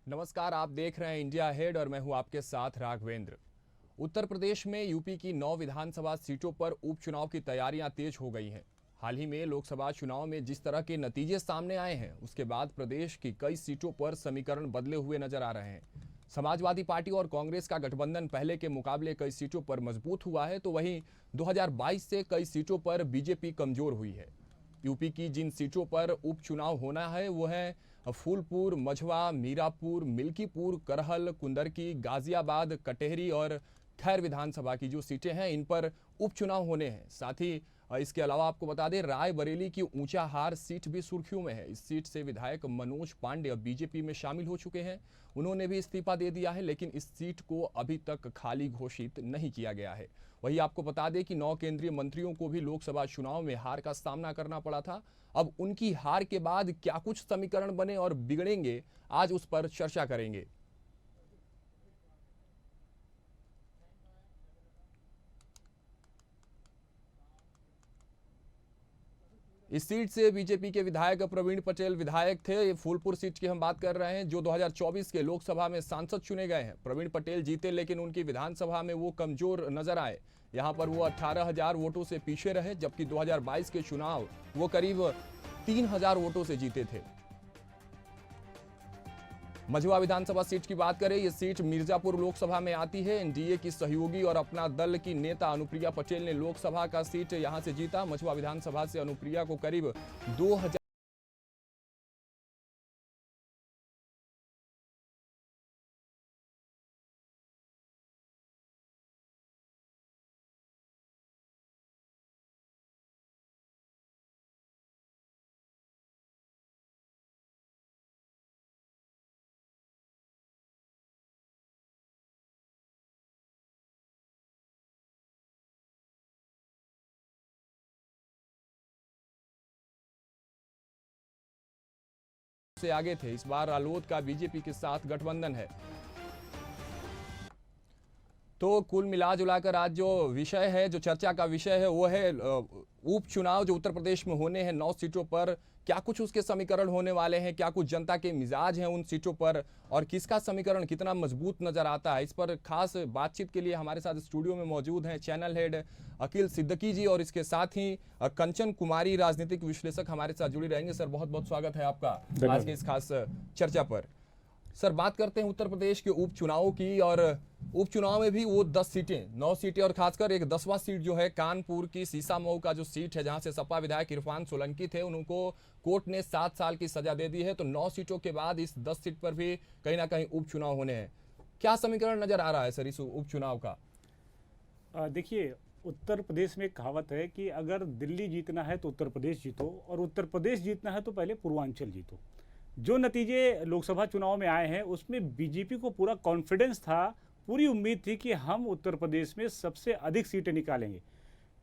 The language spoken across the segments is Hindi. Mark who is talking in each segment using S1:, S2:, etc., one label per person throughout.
S1: नमस्कार, आप देख रहे हैं इंडिया हेड और मैं हूं आपके साथ राघवेंद्र। उत्तर प्रदेश में यूपी की 9 विधानसभा सीटों पर उपचुनाव की तैयारियां तेज हो गई हैं। हाल ही में लोकसभा चुनाव में जिस तरह के नतीजे सामने आए हैं, उसके बाद प्रदेश की कई सीटों पर समीकरण बदले हुए नजर आ रहे हैं। समाजवादी पार्टी और कांग्रेस का गठबंधन पहले के मुकाबले कई सीटों पर मजबूत हुआ है, तो वहीं 2022 से कई सीटों पर बीजेपी कमजोर हुई है। यूपी की जिन सीटों पर उपचुनाव होना है वो है फूलपुर, मझवा, मीरापुर, मिल्कीपुर, करहल, कुंदरकी, गाजियाबाद, कटेहरी और खैर विधानसभा की जो सीटें हैं इन पर उपचुनाव होने हैं। साथ ही इसके अलावा आपको बता दें, रायबरेली की ऊंचाहार सीट भी सुर्खियों में है। इस सीट से विधायक मनोज पांडे अब बीजेपी में शामिल हो चुके हैं। उन्होंने भी इस्तीफा दे दिया है, लेकिन इस सीट को अभी तक खाली घोषित नहीं किया गया है। वहीं आपको बता दें कि 9 केंद्रीय मंत्रियों को भी लोकसभा चुनाव में हार का सामना करना पड़ा था। अब उनकी हार के बाद क्या कुछ समीकरण बने और बिगड़ेंगे, आज उस पर चर्चा करेंगे। इस सीट से बीजेपी के विधायक प्रवीण पटेल विधायक थे। ये फूलपुर सीट की हम बात कर रहे हैं, जो 2024 के लोकसभा में सांसद चुने गए हैं। प्रवीण पटेल जीते, लेकिन उनकी विधानसभा में वो कमजोर नजर आए। यहां पर वो 18,000 वोटों से पीछे रहे, जबकि 2022 के चुनाव वो करीब 3,000 वोटों से जीते थे। मझवा विधानसभा सीट की बात करें, ये सीट मिर्जापुर लोकसभा में आती है। एनडीए की सहयोगी और अपना दल की नेता अनुप्रिया पटेल ने लोकसभा का सीट यहां से जीता। मझवा विधानसभा से अनुप्रिया को करीब 2,000से आगे थे। इस बार रालोद का बीजेपी के साथ गठबंधन है। तो कुल मिला जुलाकर आज जो विषय है, जो चर्चा का विषय है, वो है उपचुनाव जो उत्तर प्रदेश में होने हैं 9 सीटों पर। क्या कुछ उसके समीकरण होने वाले हैं, क्या कुछ जनता के मिजाज हैं उन सीटों पर, और किसका समीकरण कितना मजबूत नजर आता है, इस पर खास बातचीत के लिए हमारे साथ स्टूडियो में मौजूद हैं चैनल हेड अकील सिद्दीकी जी और इसके साथ ही कंचन कुमारी, राजनीतिक विश्लेषक, हमारे साथ जुड़ी रहेंगे। सर, बहुत बहुत स्वागत है आपका आज के इस खास चर्चा पर। सर, बात करते हैं उत्तर प्रदेश के उपचुनावों की, और उपचुनाव में भी वो 10 सीटें, 9 सीटें, और खासकर एक 10वां सीट जो है कानपुर की सीसामऊ का जो सीट है, जहां से सपा विधायक इरफान सोलंकी थे, उनको कोर्ट ने 7 साल की सजा दे दी है। तो 9 सीटों के बाद इस 10 सीट पर भी कहीं ना कहीं उपचुनाव होने हैं। क्या समीकरण नजर आ रहा है सर इस उपचुनाव का?
S2: देखिए, उत्तर प्रदेश में एक कहावत है कि अगर दिल्ली जीतना है तो उत्तर प्रदेश जीतो, और उत्तर प्रदेश जीतना है तो पहले पूर्वांचल जीतो। जो नतीजे लोकसभा चुनाव में आए हैं उसमें बीजेपी को पूरा कॉन्फिडेंस था, पूरी उम्मीद थी कि हम उत्तर प्रदेश में सबसे अधिक सीटें निकालेंगे।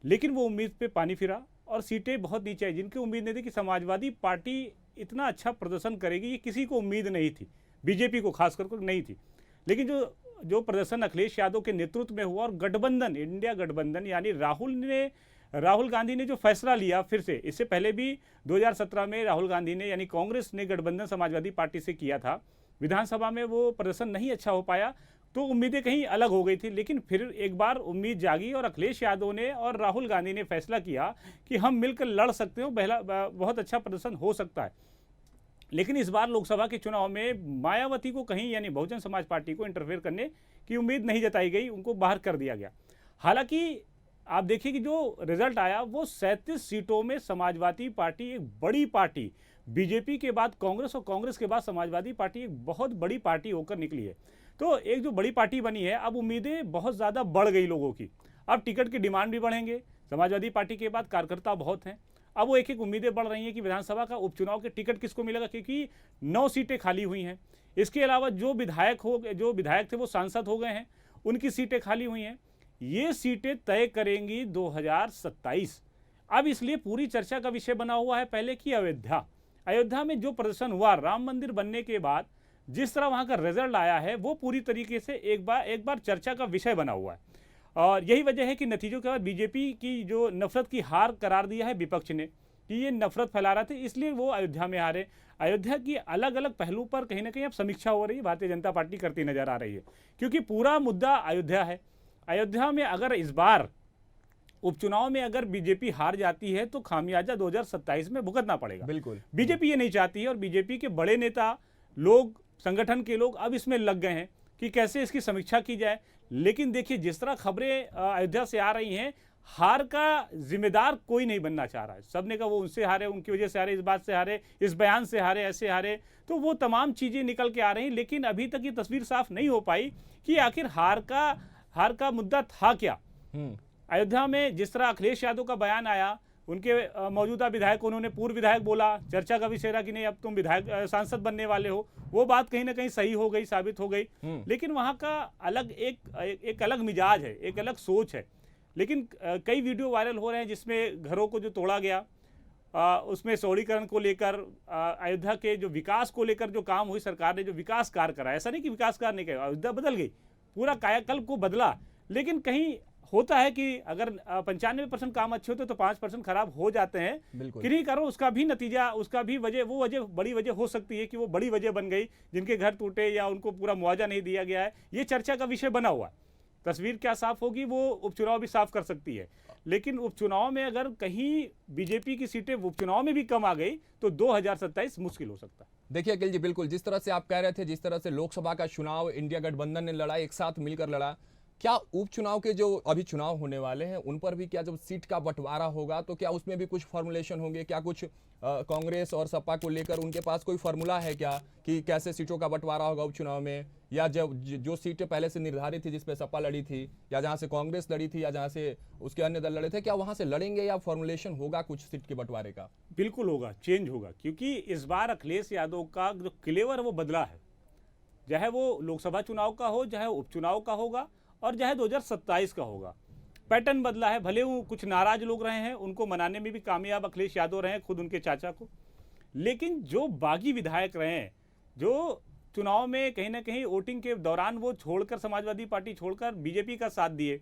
S2: लेकिन वो उम्मीद पे पानी फिरा और सीटें बहुत नीचे आई। जिनकी उम्मीद नहीं थी कि समाजवादी पार्टी इतना अच्छा प्रदर्शन करेगी, ये किसी को उम्मीद नहीं थी, बीजेपी को खासकर नहीं थी। लेकिन जो जो प्रदर्शन अखिलेश यादव के नेतृत्व में हुआ, और गठबंधन, इंडिया गठबंधन, यानी राहुल गांधी ने जो फैसला लिया, फिर से इससे पहले भी 2017 में राहुल गांधी ने, यानी कांग्रेस ने गठबंधन समाजवादी पार्टी से किया था, विधानसभा में वो प्रदर्शन नहीं अच्छा हो पाया, तो उम्मीदें कहीं अलग हो गई थी। लेकिन फिर एक बार उम्मीद जागी और अखिलेश यादव ने और राहुल गांधी ने फैसला किया कि हम मिलकर लड़ सकते हो, बहुत अच्छा प्रदर्शन हो सकता है। लेकिन इस बार लोकसभा के चुनाव में मायावती को कहीं, यानी बहुजन समाज पार्टी को इंटरफेयर करने की उम्मीद नहीं जताई गई, उनको बाहर कर दिया गया। हालांकि आप देखिए कि जो रिजल्ट आया वो 37 सीटों में समाजवादी पार्टी, एक बड़ी पार्टी, बीजेपी के बाद कांग्रेस और कांग्रेस के बाद समाजवादी पार्टी एक बहुत बड़ी पार्टी होकर निकली है। तो एक जो बड़ी पार्टी बनी है, अब उम्मीदें बहुत ज़्यादा बढ़ गई लोगों की। अब टिकट की डिमांड भी बढ़ेंगे, समाजवादी पार्टी के बाद कार्यकर्ता बहुत हैं। अब वो एक एक उम्मीदें बढ़ रही हैं कि विधानसभा का उपचुनाव के टिकट किसको मिलेगा, क्योंकि 9 सीटें खाली हुई हैं। इसके अलावा जो विधायक थे वो सांसद हो गए हैं, उनकी सीटें खाली हुई हैं। ये सीटें तय करेंगी 2027। अब इसलिए पूरी चर्चा का विषय बना हुआ है पहले की अयोध्या में जो प्रदर्शन हुआ राम मंदिर बनने के बाद, जिस तरह वहां का रिजल्ट आया है, वो पूरी तरीके से एक बार चर्चा का विषय बना हुआ है। और यही वजह है कि नतीजों के बाद बीजेपी की जो नफरत की हार करार दिया है विपक्ष ने। कि ये नफरत फैला रहा था, इसलिए वो अयोध्या में हारे। अयोध्या की अलग अलग पहलू पर कहीं ना कहीं अब समीक्षा हो रही है, भारतीय जनता पार्टी करती नजर आ रही है, क्योंकि पूरा मुद्दा अयोध्या है। अयोध्या में अगर इस बार उपचुनाव में अगर बीजेपी हार जाती है तो खामियाजा 2027 में भुगतना पड़ेगा।
S1: बिल्कुल।
S2: बीजेपी ये नहीं चाहती है, और बीजेपी के बड़े नेता लोग, संगठन के लोग अब इसमें लग गए हैं कि कैसे इसकी समीक्षा की जाए। लेकिन देखिए, जिस तरह खबरें अयोध्या से आ रही हैं, हार का जिम्मेदार कोई नहीं बनना चाह रहा है। सबने कहा वो उनसे हारे, उनकी वजह से हारे, इस बात से हारे, इस बयान से हारे, ऐसे हारे, तो वो तमाम चीजें निकल के आ रही हैं। लेकिन अभी तक ये तस्वीर साफ नहीं हो पाई कि आखिर हार का मुद्दा था क्या। अयोध्या में जिस तरह अखिलेश यादव का बयान आया, उनके मौजूदा विधायक, उन्होंने पूर्व विधायक बोला, चर्चा का विषय रहा कि नहीं अब तुम विधायक सांसद बनने वाले हो, वो बात कहीं ना कहीं सही हो गई, साबित हो गई। लेकिन वहाँ का अलग एक अलग मिजाज है, एक अलग सोच है। लेकिन कई वीडियो वायरल हो रहे हैं जिसमें घरों को जो तोड़ा गया, उसमें सौड़ीकरण को लेकर, अयोध्या के जो विकास को लेकर जो काम हुई, सरकार ने जो विकास कार्य करा, ऐसा नहीं कि विकास कार्य नहीं किया, अयोध्या बदल गई, पूरा कायाकल्प को बदला। लेकिन कहीं होता है कि अगर 95% काम अच्छे होते तो 5% खराब हो जाते हैं। किन्हीं कारणों उसका भी नतीजा, उसका भी वजह बड़ी वजह हो सकती है कि वो बड़ी वजह बन गई, जिनके घर टूटे या उनको पूरा मुआवजा नहीं दिया गया है। ये चर्चा का विषय बना हुआ है। तस्वीर क्या साफ होगी वो उपचुनाव भी साफ कर सकती है। लेकिन उपचुनाव में अगर कहीं बीजेपी की सीटें उपचुनाव में भी कम आ गई तो 2027 मुश्किल हो सकता है।
S1: देखिए अखिल जी, बिल्कुल जिस तरह से आप कह रहे थे, जिस तरह से लोकसभा का चुनाव इंडिया गठबंधन ने लड़ा, एक साथ मिलकर लड़ा, क्या उपचुनाव के जो अभी चुनाव होने वाले हैं उन पर भी क्या जब सीट का बंटवारा होगा तो क्या उसमें भी कुछ फॉर्मुलेशन होंगे? क्या कुछ कांग्रेस और सपा को लेकर उनके पास कोई फॉर्मूला है क्या कि कैसे सीटों का बंटवारा होगा उपचुनाव में? या जब जो सीटें पहले से निर्धारित थी, जिसपे सपा लड़ी थी या जहां से कांग्रेस लड़ी थी या जहां से उसके अन्य दल लड़े थे, क्या वहां से लड़ेंगे या फॉर्मुलेशन होगा कुछ सीट के बंटवारे का?
S2: बिल्कुल होगा, चेंज होगा, क्योंकि इस बार अखिलेश यादव का जो क्लेवर वो बदला है। चाहे वो लोकसभा चुनाव का हो, चाहे उपचुनाव का होगा, और चाहे 2027 का होगा, पैटर्न बदला है। भले वो कुछ नाराज लोग रहे हैं, उनको मनाने में भी कामयाब अखिलेश यादव रहे हैं, खुद उनके चाचा को। लेकिन जो बागी विधायक रहे हैं, जो चुनाव में कहीं ना कहीं वोटिंग के दौरान वो छोड़कर, समाजवादी पार्टी छोड़कर बीजेपी का साथ दिए,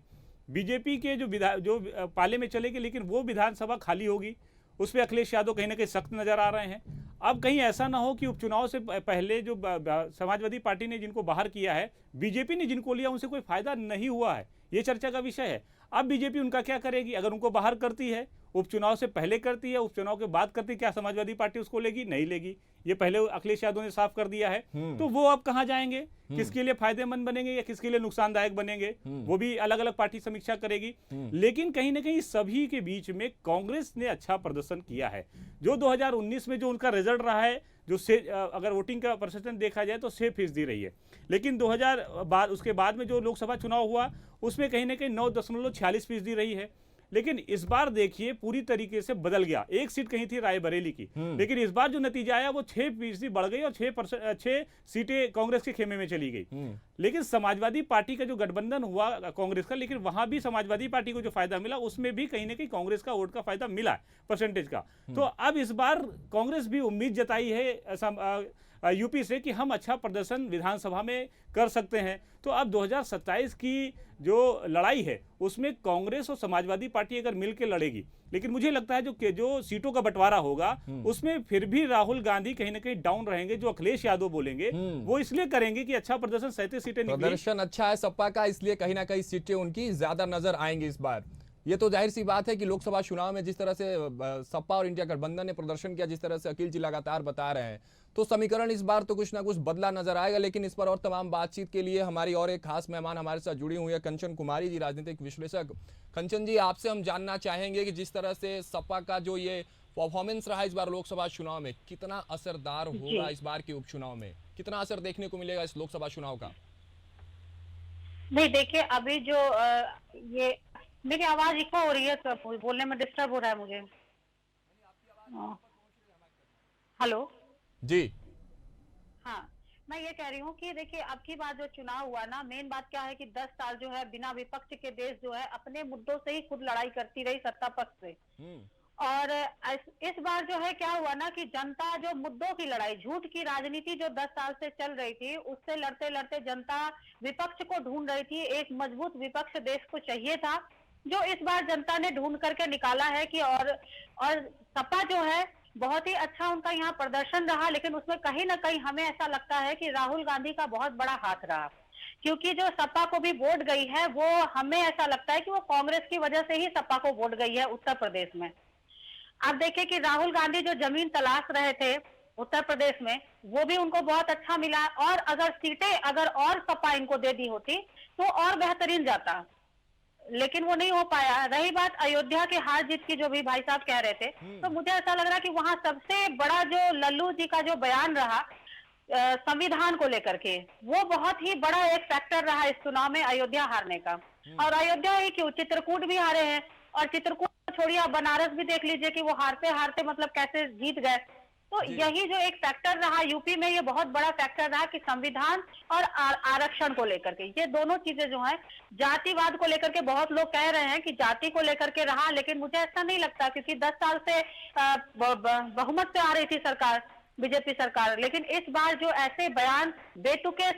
S2: बीजेपी के जो पाले में चले गए, लेकिन वो विधानसभा खाली होगी, उस पर अखिलेश यादव कहीं ना कहीं सख्त नजर आ रहे हैं। अब कहीं ऐसा ना हो कि उपचुनाव से पहले जो समाजवादी पार्टी ने जिनको बाहर किया है, बीजेपी ने जिनको लिया, उनसे कोई फायदा नहीं हुआ है, ये चर्चा का विषय है। अब बीजेपी उनका क्या करेगी? अगर उनको बाहर करती है, उपचुनाव से पहले करती है, उपचुनाव के बाद करती है, क्या समाजवादी पार्टी उसको लेगी? नहीं लेगी। ये पहले अखिलेश यादव ने साफ कर दिया है। तो वो अब कहां जाएंगे, किसके लिए फायदेमंद बनेंगे या किसके लिए नुकसानदायक बनेंगे, वो भी अलग अलग पार्टी समीक्षा करेगी। लेकिन कहीं ना कहीं सभी के बीच में कांग्रेस ने अच्छा प्रदर्शन किया है। जो 2019 में जो उनका रिजल्ट रहा है, जो से अगर वोटिंग का परसेंटेज देखा जाए तो 6% रही है। लेकिन 2000 उसके बाद में जो लोकसभा चुनाव हुआ, उसमें कहीं ना कहीं 9.46% रही है। लेकिन इस बार देखिए पूरी तरीके से बदल गया। एक सीट कहीं थी रायबरेली की, लेकिन इस बार जो नतीजा आया वो 6% बढ़ गई और 6 सीटें कांग्रेस के खेमे में चली गई। लेकिन समाजवादी पार्टी का जो गठबंधन हुआ कांग्रेस का, लेकिन वहां भी समाजवादी पार्टी को जो फायदा मिला, उसमें भी कहीं ना कहीं कांग्रेस का वोट का फायदा मिला परसेंटेज का। तो अब इस बार कांग्रेस भी उम्मीद जताई है यूपी से कि हम अच्छा प्रदर्शन विधानसभा में कर सकते हैं। तो अब 2027 की जो लड़ाई है उसमें कांग्रेस और समाजवादी पार्टी अगर मिलकर लड़ेगी, लेकिन मुझे लगता है जो सीटों का बंटवारा होगा उसमें फिर भी राहुल गांधी कहीं ना कहीं डाउन रहेंगे। जो अखिलेश यादव बोलेंगे वो इसलिए करेंगे कि अच्छा प्रदर्शन, 37 सीटें निकली,
S1: प्रदर्शन अच्छा है सपा का, इसलिए कहीं ना कहीं सीटें उनकी ज्यादा नजर आएंगी इस बार। ये तो जाहिर सी बात है कि लोकसभा चुनाव में जिस तरह से सपा और इंडिया गठबंधन ने प्रदर्शन किया, जिस तरह से अखिल जी लगातार बता रहे हैं, तो समीकरण इस बार तो कुछ ना कुछ बदला नजर आएगा। लेकिन इस पर और तमाम बातचीत के लिए हमारी और एक खास मेहमान हमारे साथ जुड़ी हुई है, कंचन कुमारी जी, राजनीतिक विश्लेषक। कंचन जी, आपसे हम जानना चाहेंगे कि जिस तरह से सपा का जो ये परफॉर्मेंस रहा इस बार लोकसभा चुनाव में, कितना असरदार होगा इस बार के उपचुनाव में, कितना असर देखने को मिलेगा इस लोकसभा चुनाव का?
S3: नहीं, देखिए अभी जो ये मेरी आवाज इको हो रही है, तो बोलने में डिस्टर्ब हो रहा है मुझे। हेलो
S1: जी।
S3: हाँ, मैं ये कह रही हूँ कि देखिए अब की बार जो चुनाव हुआ ना, मेन बात क्या है कि 10 साल जो है बिना विपक्ष के देश जो है अपने मुद्दों से ही खुद लड़ाई करती रही सत्ता पक्ष से। और इस बार जो है क्या हुआ ना कि जनता जो मुद्दों की लड़ाई, झूठ की राजनीति जो 10 साल से चल रही थी, उससे लड़ते लड़ते जनता विपक्ष को ढूंढ रही थी। एक मजबूत विपक्ष देश को चाहिए था, जो इस बार जनता ने ढूंढ करके निकाला है कि और सपा जो है बहुत ही अच्छा उनका यहाँ प्रदर्शन रहा, लेकिन उसमें कहीं ना कहीं हमें ऐसा लगता है कि राहुल गांधी का बहुत बड़ा हाथ रहा, क्योंकि जो सपा को भी वोट गई है वो हमें ऐसा लगता है कि वो कांग्रेस की वजह से ही सपा को वोट गई है उत्तर प्रदेश में। आप देखिए कि राहुल गांधी जो जमीन तलाश रहे थे उत्तर प्रदेश में, वो भी उनको बहुत अच्छा मिला, और अगर सीटें अगर और सपा इनको दे दी होती तो और बेहतरीन जाता, लेकिन वो नहीं हो पाया। रही बात अयोध्या के हार जीत की, जो भी भाई साहब कह रहे थे, तो मुझे ऐसा लग रहा है कि वहां सबसे बड़ा जो लल्लू जी का जो बयान रहा संविधान को लेकर के, वो बहुत ही बड़ा एक फैक्टर रहा इस चुनाव में अयोध्या हारने का। और अयोध्या ही क्यों, चित्रकूट भी हारे हैं, और चित्रकूट छोड़िए आप बनारस भी देख लीजिए कि वो हारते हारते मतलब कैसे जीत गए। तो यही जो एक फैक्टर रहा यूपी में, ये बहुत बड़ा फैक्टर रहा कि संविधान और आरक्षण को लेकर के, ये दोनों चीजें जो है, जातिवाद को लेकर के बहुत लोग कह रहे हैं कि जाति को लेकर के रहा, लेकिन मुझे ऐसा नहीं लगता, क्योंकि 10 साल से बहुमत से आ रही थी सरकार, बीजेपी सरकार, लेकिन इस बार जो ऐसे बयान, बेतुके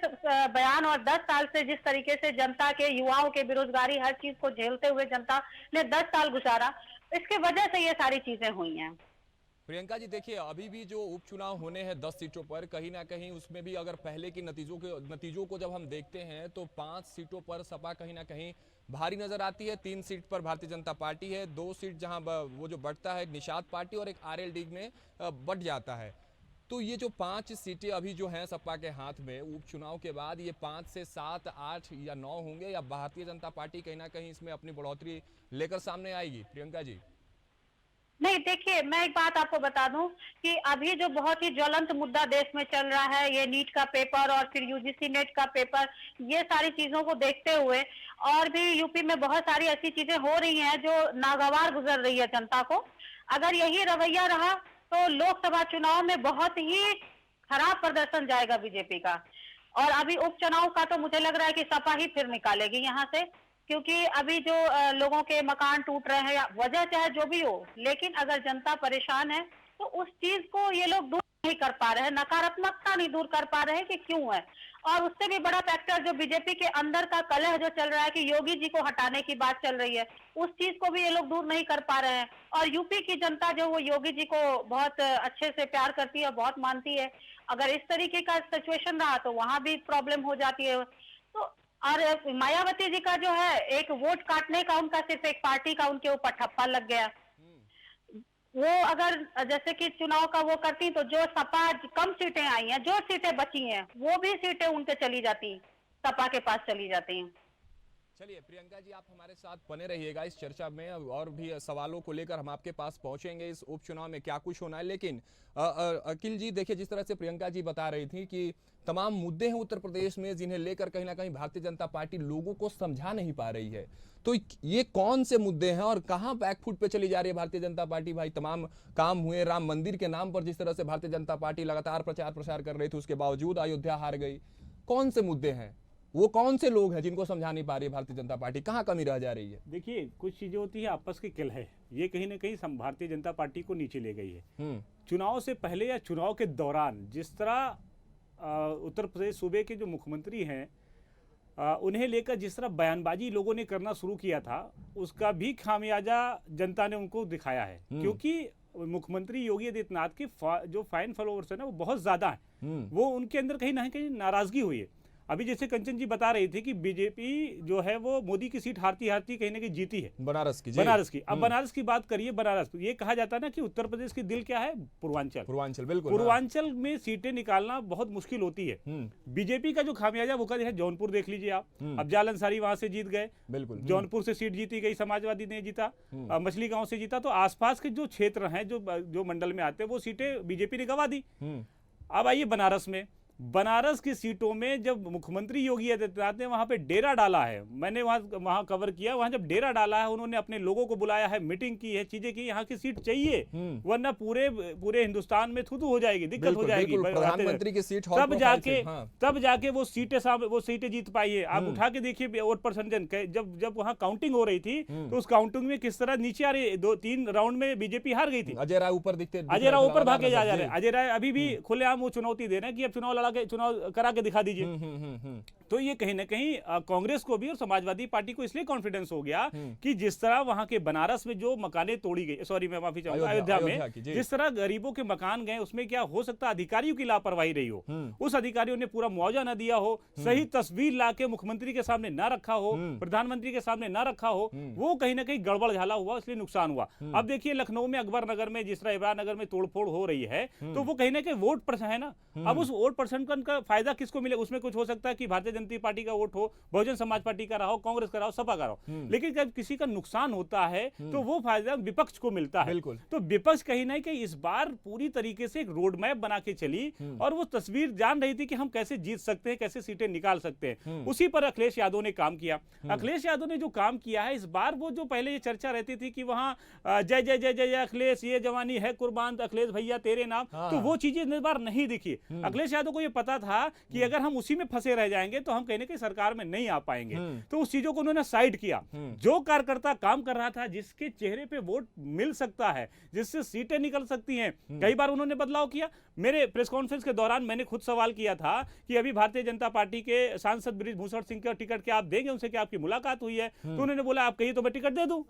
S3: बयान, और 10 साल से जिस तरीके से जनता के, युवाओं के बेरोजगारी, हर चीज को झेलते हुए जनता ने 10 साल गुजारा, इसके वजह से ये सारी चीजें हुई हैं।
S1: प्रियंका जी देखिए, अभी भी जो उपचुनाव होने हैं 10 सीटों पर, कहीं ना कहीं उसमें भी अगर पहले की नतीजों को जब हम देखते हैं तो 5 सीटों पर सपा कहीं ना कहीं भारी नजर आती है, 3 सीट पर भारतीय जनता पार्टी है, 2 सीट जहां वो जो बढ़ता है एक निषाद पार्टी और एक आरएलडी में बढ़ जाता है। तो ये जो 5 सीटें अभी जो हैं सपा के हाथ में, उपचुनाव के बाद ये 5 से 7, 8 या 9 होंगे, या भारतीय जनता पार्टी कहीं ना कहीं इसमें अपनी बढ़ोतरी लेकर सामने आएगी? प्रियंका जी
S3: नहीं, देखिए मैं एक बात आपको बता दूं कि अभी जो बहुत ही ज्वलंत मुद्दा देश में चल रहा है, ये नीट का पेपर और फिर यूजीसी नेट का पेपर, ये सारी चीजों को देखते हुए, और भी यूपी में बहुत सारी ऐसी चीजें हो रही हैं जो नागवार गुजर रही है जनता को। अगर यही रवैया रहा तो लोकसभा चुनाव में बहुत ही खराब प्रदर्शन जाएगा बीजेपी का, और अभी उपचुनाव का तो मुझे लग रहा है कि सपा ही फिर निकालेगी यहाँ से, क्योंकि अभी जो लोगों के मकान टूट रहे हैं, या वजह चाहे जो भी हो, लेकिन अगर जनता परेशान है तो उस चीज को ये लोग दूर नहीं कर पा रहे हैं, नकारात्मकता नहीं दूर कर पा रहे हैं कि क्यों है। और उससे भी बड़ा फैक्टर जो बीजेपी के अंदर का कलह जो चल रहा है कि योगी जी को हटाने की बात चल रही है, उस चीज को भी ये लोग दूर नहीं कर पा रहे हैं। और यूपी की जनता जो वो योगी जी को बहुत अच्छे से प्यार करती है, बहुत मानती है, अगर इस तरीके का सिचुएशन रहा तो वहां भी प्रॉब्लम हो जाती है। तो और मायावती जी का जो है एक वोट काटने का, उनका सिर्फ एक पार्टी का उनके ऊपर ठप्पा लग गया। वो अगर जैसे कि चुनाव का वो करती तो जो सपा कम सीटें आई हैं, जो सीटें बची हैं, वो भी सीटें उनके चली जाती, सपा के पास चली जाती हैं।
S1: चलिए प्रियंका जी, आप हमारे साथ बने रहिएगा इस चर्चा में, और भी सवालों को लेकर हम आपके पास पहुंचेंगे इस उपचुनाव में क्या कुछ होना है। लेकिन अखिल जी देखिए, जिस तरह से प्रियंका जी बता रही थी कि तमाम मुद्दे हैं उत्तर प्रदेश में जिन्हें लेकर कहीं ना कहीं भारतीय जनता पार्टी लोगों को समझा नहीं पा रही है, तो ये कौन से मुद्दे हैं और कहां बैकफुट पे चली जा रही है भारतीय जनता पार्टी? भाई तमाम काम हुए, राम मंदिर के नाम पर जिस तरह से भारतीय जनता पार्टी लगातार प्रचार प्रसार कर रही थी, उसके बावजूद अयोध्या हार गई। कौन से मुद्दे हैं, वो कौन से लोग हैं जिनको समझा नहीं पा रही है भारतीय जनता पार्टी? कहाँ कमी रह जा रही है?
S2: देखिए, कुछ चीजें होती है आपस की किल है, ये कहीं ना कहीं भारतीय जनता पार्टी को नीचे ले गई है। चुनाव से पहले या चुनाव के दौरान जिस तरह उत्तर प्रदेश सूबे के जो मुख्यमंत्री हैं, उन्हें लेकर जिस तरह बयानबाजी लोगों ने करना शुरू किया था, उसका भी खामियाजा जनता ने उनको दिखाया है। क्योंकि मुख्यमंत्री योगी आदित्यनाथ की जो फैन फॉलोअर्स है ना, वो बहुत ज्यादा है, वो उनके अंदर कहीं ना कहीं नाराजगी हुई है। अभी जैसे कंचन जी बता रही थी कि बीजेपी जो है वो मोदी की सीट हारती हारती कहीं ना कहीं जीती है, बनारस की। अब बनारस की बात करिए, बनारस ये कहा जाता है ना कि उत्तर प्रदेश की दिल क्या है, पूर्वांचल। बिल्कुल, पूर्वांचल में सीटें निकालना बहुत मुश्किल होती है। बीजेपी का जो खामियाजा वो है, जौनपुर देख लीजिए आप, अफजाल अंसारी वहां से जीत गए, बिल्कुल जौनपुर से सीट जीती गई, समाजवादी ने जीता, मछली गांव से जीता। तो आसपास के जो क्षेत्र हैं, जो मंडल में आते हैं, वो सीटें बीजेपी ने गंवा दी। अब आइए बनारस की सीटों में जब मुख्यमंत्री योगी आदित्यनाथ ने वहां पे डेरा डाला है, मैंने वहां कवर किया, वहां जब डेरा डाला है, उन्होंने अपने लोगों को बुलाया है, मीटिंग की है, चीजें की, यहाँ की सीट चाहिए, वरना पूरे हिंदुस्तान में थूतू हो जाएगी, दिक्कत हो जाएगी, प्रधानमंत्री की सीट। तब जाके वो सीटें जीत पाई है। आप उठा के देखिए वोट परसेंटेज, जब वहां काउंटिंग हो रही थी तो उस काउंटिंग में किस तरह नीचे आ रही, 2-3 राउंड में बीजेपी हार गई थी। अजय राय ऊपर भागे जा रहे हैं। अजय राय अभी भी खुलेआम वो चुनौती दे रहे हैं कि अब चुनाव करा के दिखा दीजिए। तो ये कहीं ना कहीं कांग्रेस को भी और समाजवादी पार्टी को इसलिए कॉन्फिडेंस हो गया कि जिस तरह वहां के बनारस में जो मकानें तोड़ी गई, सॉरी मैं माफी चाहूंगा, अयोध्या में जिस तरह गरीबों के मकान गए, उसमें क्या हो सकता है अधिकारियों की लापरवाही रही हो, उस अधिकारियों ने पूरा मुआवजा न दिया हो, सही तस्वीर लाके मुख्यमंत्री के सामने न रखा हो, प्रधानमंत्री के सामने न रखा हो, वो कहीं ना कहीं गड़बड़ झाला हुआ, इसलिए नुकसान हुआ। अब देखिए लखनऊ में अकबर नगर में जिस तरह इब्राहिम नगर में तोड़फोड़ हो रही है, तो वो कहीं ना कहीं वोट परसेंट है ना। अब उस वोट परसेंट का फायदा किसको मिले? उसमें कुछ हो सकता है कि भारतीय जनता पार्टी का वोट हो, बहुजन समाज पार्टी का रहा हो, कांग्रेस का रहा हो, सपा का रहा हो, लेकिन जब किसी का नुकसान होता है तो वो फायदा विपक्ष को मिलता है। तो विपक्ष कहीं ना कहीं इस बार पूरी तरीके से एक रोड मैप बना के चली और वो तस्वीर जान रही थी कि हम कैसे जीत सकते हैं, कैसे सीटें निकाल सकते हैं। उसी पर अखिलेश यादव ने काम किया। अखिलेश यादव ने जो काम किया है इस बार, वो जो पहले ये चर्चा रहती थी कि वहां जय जय जय जय अखिलेश, ये जवानी है कुर्बान, अखिलेश भैया तेरे नाम, तो वो चीजें इस बार नहीं दिखी। अखिलेश यादव को ये पता था कि अगर हम उसी में फंसे रह जाएंगे तो हम कहीं ना कहीं सरकार में नहीं आ पाएंगे, तो उस चीजों को उन्होंने साइड किया। जो कार्यकर्ता काम कर रहा था, जिसके चेहरे पे वोट मिल सकता है, जिससे सीटें निकल सकती हैं, कई बार उन्होंने बदलाव किया। मेरे प्रेस कॉन्फ्रेंस के दौरान मैंने खुद सवाल किया था कि अभी भारतीय जनता पार्टी के सांसद बृजभूषण सिंह का टिकट क्या आप देंगे, उनसे क्या आपकी मुलाकात हुई है? तो उन्होंने बोला आप कहिए तो मैं टिकट दे दूं।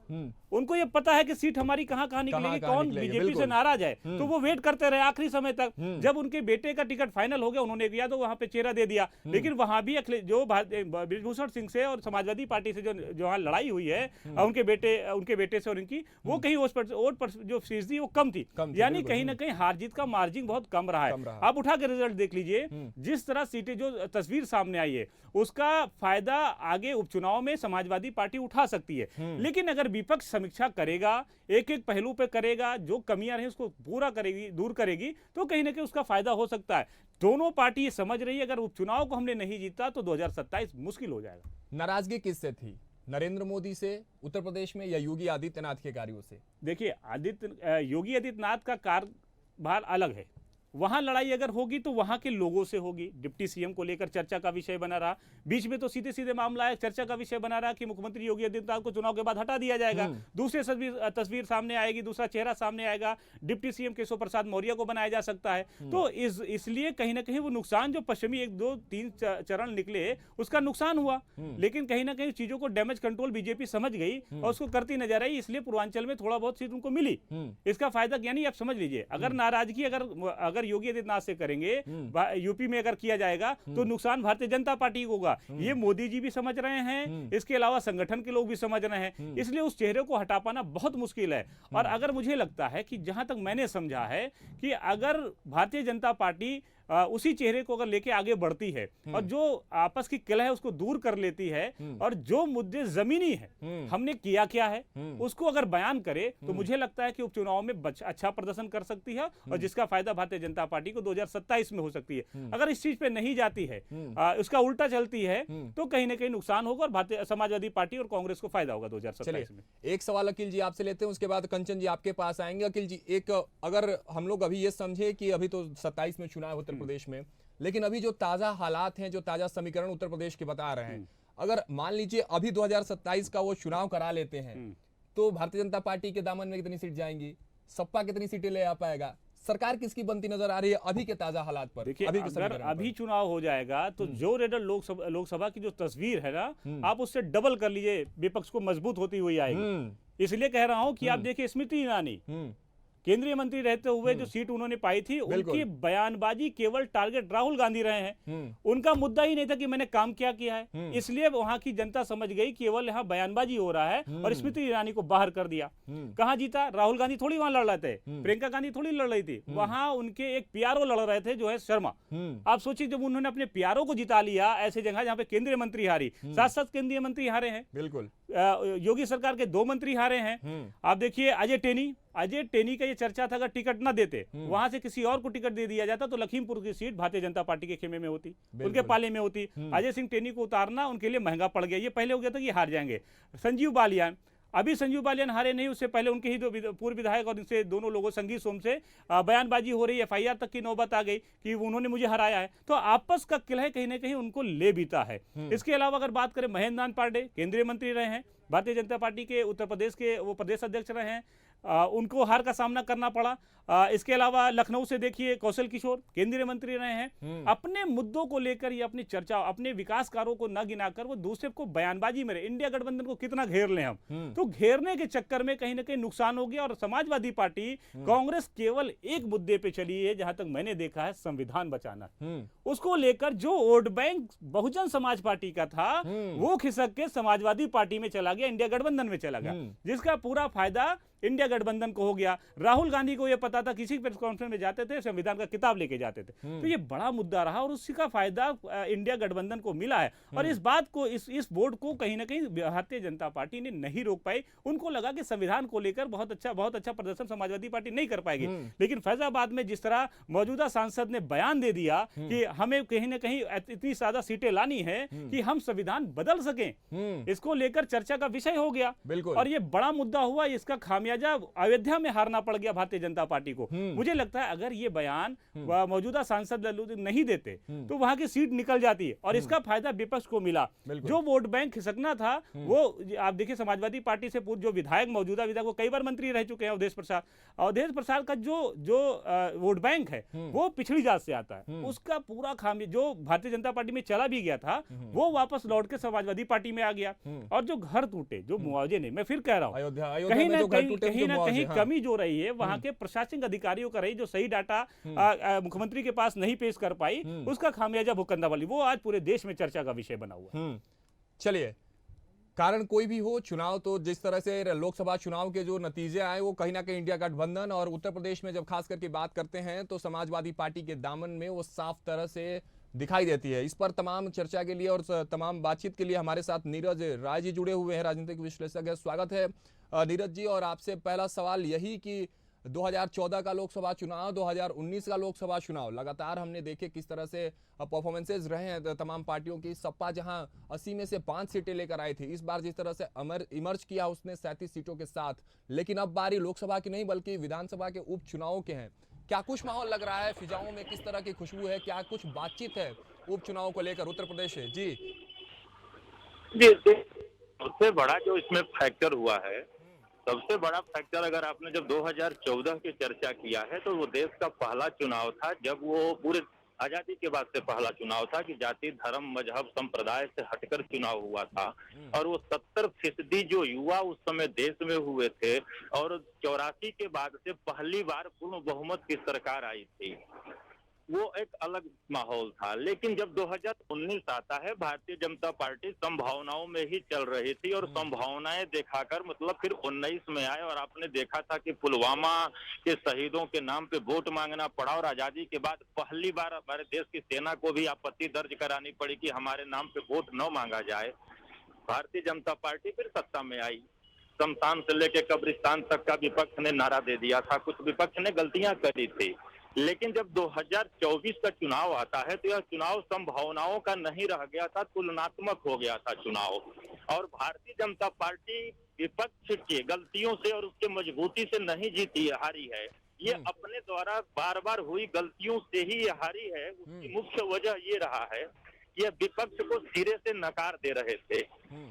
S2: उनको ये पता है कि सीट हमारी कहां कहां निकलेगी, कौन बीजेपी से नाराज है, तो वो वेट करते रहे आखिरी समय तक। जब उनके बेटे का टिकट फाइनल हो गया, उन्होंने किया तो वहां पे चेहरा दे दिया, लेकिन वहां भी जो बृजभूषण सिंह से और समाजवादी पार्टी से जो वहां लड़ाई हुई है उनके बेटे से और इनकी, वो कहीं वोट जो फीसदी वो कम थी, यानी कहीं ना कहीं हार जीत का मार्जिन बहुत कम रहा है। आप उठा के रिजल्ट देख लीजिए, जिस तरह सीटें जो तस्वीर सामने आई है उसका फायदा आगे उपचुनाव में समाजवादी पार्टी उठा सकती है, लेकिन अगर विपक्ष समीक्षा करेगा, एक एक पहलू पे करेगा, जो कमियां रही उसको पूरा करेगी, दूर करेगी, तो कहीं ना कहीं उसका फायदा हो सकता है। दोनों पार्टी ये समझ रही है अगर उपचुनाव को हमने नहीं जीता तो 2027 मुश्किल हो जाएगा।
S1: नाराजगी किससे थी? नरेंद्र मोदी से उत्तर प्रदेश में या योगी आदित्यनाथ के कार्यों से?
S2: देखिए योगी आदित्यनाथ का कार्यभार अलग है, वहां लड़ाई अगर होगी तो वहां के लोगों से होगी। डिप्टी सीएम को लेकर चर्चा का विषय बना रहा, बीच में तो सीधे सीधे मामला है, चर्चा का विषय बना रहा कि मुख्यमंत्री योगी आदित्यनाथ को चुनाव के बाद हटा दिया जाएगा, दूसरे तस्वीर सामने आएगी, दूसरा चेहरा सामने आएगा, डिप्टी सीएम केशव प्रसाद मौर्य को बनाया जा सकता है। तो इसलिए कहीं ना कहीं वो नुकसान जो पश्चिमी 1 2 3 चरण निकले उसका नुकसान हुआ, लेकिन कहीं ना कहीं चीजों को डैमेज कंट्रोल बीजेपी समझ गई और उसको करती नजर आई, इसलिए पूर्वांचल में थोड़ा बहुत सीट उनको मिली। इसका फायदा यानी आप समझ लीजिए, अगर नाराजगी अगर योगी आदित्यनाथ से करेंगे, यूपी में अगर किया जाएगा तो नुकसान भारतीय जनता पार्टी को होगा। ये मोदी जी भी समझ रहे हैं, इसके अलावा संगठन के लोग भी समझ रहे हैं, इसलिए उस चेहरे को हटा पाना बहुत मुश्किल है। और अगर मुझे लगता है कि जहां तक मैंने समझा है कि अगर भारतीय जनता पार्टी उसी चेहरे को अगर लेके आगे बढ़ती है और जो आपस की कलह है उसको दूर कर लेती है और जो मुद्दे जमीनी है हमने किया क्या है उसको अगर बयान करे, तो मुझे लगता है कि उपचुनाव में अच्छा प्रदर्शन कर सकती है और जिसका फायदा भारतीय जनता पार्टी को 2027 में हो सकती है। अगर इस चीज पे नहीं जाती है, उसका उल्टा चलती है, तो कहीं ना कहीं नुकसान होगा और भारतीय समाजवादी पार्टी और कांग्रेस को फायदा होगा 2027 में।
S1: एक सवाल अखिल जी आपसे लेते हैं, उसके बाद कंचन जी आपके पास आएंगे। अखिल जी, एक अगर हम लोग अभी ये समझे कि अभी तो 27 में चुनाव उत्तर प्रदेश में, लेकिन अभी जो ताजा हालात हैं, जो ताजा समीकरण उत्तर प्रदेश के बता रहे हैं, अगर मान लीजिए अभी 2027 का वो चुनाव करा लेते हैं तो भारतीय जनता पार्टी के दामन में कितनी सीट जाएंगी, सपा कितनी सीटें ले आ पाएगा, सरकार किसकी बनती नजर आ रही है अभी के ताजा हालात पर?
S2: देखिए, अगर अभी चुनाव हो जाएगा तो जो रेडर लोकसभा की जो तस्वीर है ना, आप उससे डबल कर लीजिए, विपक्ष को मजबूत होती हुई आएगी। इसलिए कह रहा हूं कि आप देखिए स्मृति ईरानी केंद्रीय मंत्री रहते हुए जो सीट उन्होंने पाई थी, उनकी बयानबाजी केवल टारगेट राहुल गांधी रहे हैं। उनका मुद्दा ही नहीं था कि मैंने काम क्या किया है, इसलिए वहां की जनता समझ गई केवल यहाँ बयानबाजी हो रहा है और स्मृति ईरानी को बाहर कर दिया। कहां जीता? राहुल गांधी थोड़ी वहां लड़ रहे थे, प्रियंका गांधी थोड़ी लड़ रही थी, वहां उनके एक पीआरओ लड़ रहे थे जो है शर्मा। आप सोचिए, जब उन्होंने अपने पीआरओ को जिता लिया ऐसे जगह जहां पे केंद्रीय मंत्री हारी, साथ साथ केंद्रीय मंत्री हारे हैं,
S1: बिल्कुल
S2: योगी सरकार के 2 मंत्री हारे हैं। आप देखिए अजय टेनी का ये चर्चा था, अगर टिकट ना देते, वहां से किसी और को टिकट दे दिया जाता तो लखीमपुर की सीट भारतीय जनता पार्टी के खेमे में होती, उनके पाले में होती। अजय सिंह टेनी को उतारना उनके लिए महंगा पड़ गया। ये पहले हो गया था कि हार जाएंगे। संजीव बालियान, अभी संजीव बालियान हारे नहीं, उससे पहले उनके ही 2 पूर्व विधायक और इनसे दोनों लोगों संगीत सोम से बयानबाजी हो रही है, एफआईआर तक की नौबत आ गई कि उन्होंने मुझे हराया है। तो आपस का किला कहीं ना कहीं उनको ले बीता है। इसके अलावा अगर बात करें, महेंद्र नाथ पांडे केंद्रीय मंत्री रहे हैं, भारतीय जनता पार्टी के उत्तर प्रदेश के वो प्रदेश अध्यक्ष रहे हैं, उनको हार का सामना करना पड़ा। इसके अलावा लखनऊ से देखिए कौशल किशोर केंद्रीय मंत्री रहे हैं। अपने मुद्दों को लेकर ये अपनी चर्चा, अपने विकास कार्यों को न गिनाकर वो दूसरे को बयानबाजी में रहे। इंडिया गठबंधन को कितना घेर लें हम, तो घेरने के चक्कर में कहीं ना कहीं नुकसान हो गया। और समाजवादी पार्टी, कांग्रेस केवल एक मुद्दे पे चली है, जहां तक मैंने देखा है, संविधान बचाना। उसको लेकर जो vote bank Bahujan Samaj party का था वो खिसक के समाजवादी पार्टी में चला गया, इंडिया गठबंधन में चला गया, जिसका पूरा फायदा इंडिया गठबंधन को हो गया। राहुल गांधी को यह पता था, किसी प्रेस कॉन्फ्रेंस में जाते थे संविधान का किताब लेके जाते थे, तो ये बड़ा मुद्दा रहा और उसी का फायदा इंडिया गठबंधन को मिला है। और इस बात को, इस वोट को कहीं ना कहीं भारतीय जनता पार्टी ने नहीं रोक पाई। उनको लगा कि संविधान को लेकर बहुत अच्छा प्रदर्शन समाजवादी पार्टी नहीं कर पाएगी। लेकिन फैजाबाद में जिस तरह मौजूदा सांसद ने बयान दे दिया कि हमें कहीं ना कहीं इतनी ज्यादा सीटें लानी है कि हम संविधान बदल सकें, इसको लेकर चर्चा का विषय हो गया और ये बड़ा मुद्दा हुआ। इसका खामियाजा अयोध्या में हारना पड़ गया भारतीय जनता पार्टी को। मुझे लगता है अगर ये बयान मौजूदा सांसद लल्लू नहीं देते तो वहां की सीट निकल जाती है और इसका फायदा विपक्ष को मिला। जो वोट बैंक खिसकना था वो आप देखिए, समाजवादी पार्टी से जो विधायक, मौजूदा विधायक, वो कई बार मंत्री रह चुके हैं, अवधेश प्रसाद का जो वोट बैंक है वो पिछड़ी जात से आता है। उसका पूरा खामी जो भारतीय जनता पार्टी में चला भी गया था वो वापस लौट के समाजवादी पार्टी में आ गया। और जो घर टूटे, जो मुआवजे नहीं, मैं फिर कह रहा हूं, कहीं ना कहीं कमी जो रही है वहां के प्रशासनिक अधिकारियों का रही, जो सही डाटा मुख्यमंत्री के पास नहीं पेश कर पाई, उसका खामियाजा भुगतना वाली, वो आज पूरे देश में चर्चा का विषय बना हुआ है।
S1: चलिए, कारण कोई भी हो, चुनाव तो जिस तरह से लोकसभा चुनाव के जो नतीजे आए वो कहीं ना कहीं इंडिया गठबंधन और उत्तर प्रदेश में जब खास करके बात करते हैं तो समाजवादी पार्टी के दामन में वो साफ तरह से दिखाई देती है। इस पर तमाम चर्चा के लिए और तमाम बातचीत के लिए हमारे साथ नीरज राय जी जुड़े हुए हैं, राजनीतिक विश्लेषक है। स्वागत है नीरज जी। और आपसे पहला सवाल यही कि 2014 का लोकसभा चुनाव, 2019 का लोकसभा चुनाव, लगातार हमने देखे किस तरह से परफॉर्मेंसेज रहे हैं तमाम पार्टियों की। सपा जहां 80 में से 5 सीटें लेकर आई थी, इस बार जिस तरह से इमर्ज किया उसने 37 सीटों के साथ, लेकिन अब बारी लोकसभा की नहीं बल्कि विधानसभा के उपचुनावों के हैं। क्या कुछ माहौल लग रहा है, फिजाओं में किस तरह की खुशबू है, क्या कुछ बातचीत है उपचुनाव को लेकर उत्तर प्रदेश है? जी
S4: सबसे बड़ा जो इसमें फैक्टर हुआ है, सबसे बड़ा फैक्टर, अगर आपने जब 2014 की चर्चा किया है तो वो देश का पहला चुनाव था, जब वो पूरे आजादी के बाद से पहला चुनाव था कि जाति, धर्म, मजहब, संप्रदाय से हटकर चुनाव हुआ था। और वो 70% जो युवा उस समय देश में हुए थे और 84 के बाद से पहली बार पूर्ण बहुमत की सरकार आई थी, वो एक अलग माहौल था। लेकिन जब 2019 आता है, भारतीय जनता पार्टी संभावनाओं में ही चल रही थी और संभावनाएं दिखाकर मतलब फिर 19 में आए और आपने देखा था कि पुलवामा के शहीदों के नाम पे वोट मांगना पड़ा और आजादी के बाद पहली बार हमारे देश की सेना को भी आपत्ति दर्ज करानी पड़ी कि हमारे नाम पे वोट न मांगा जाए। भारतीय जनता पार्टी फिर सत्ता में आई। शमशान से लेकर कब्रिस्तान तक का विपक्ष ने नारा दे दिया था, कुछ विपक्ष ने गलतियां करी थी। लेकिन जब 2024 का चुनाव आता है तो यह चुनाव संभावनाओं का नहीं रह गया था, तुलनात्मक हो गया था चुनाव। और भारतीय जनता पार्टी विपक्ष की गलतियों से और उसके मजबूती से नहीं जीती है, हारी है। ये अपने द्वारा बार बार हुई गलतियों से ही ये हारी है। उसकी मुख्य वजह ये रहा है कि विपक्ष को सिरे से नकार दे रहे थे।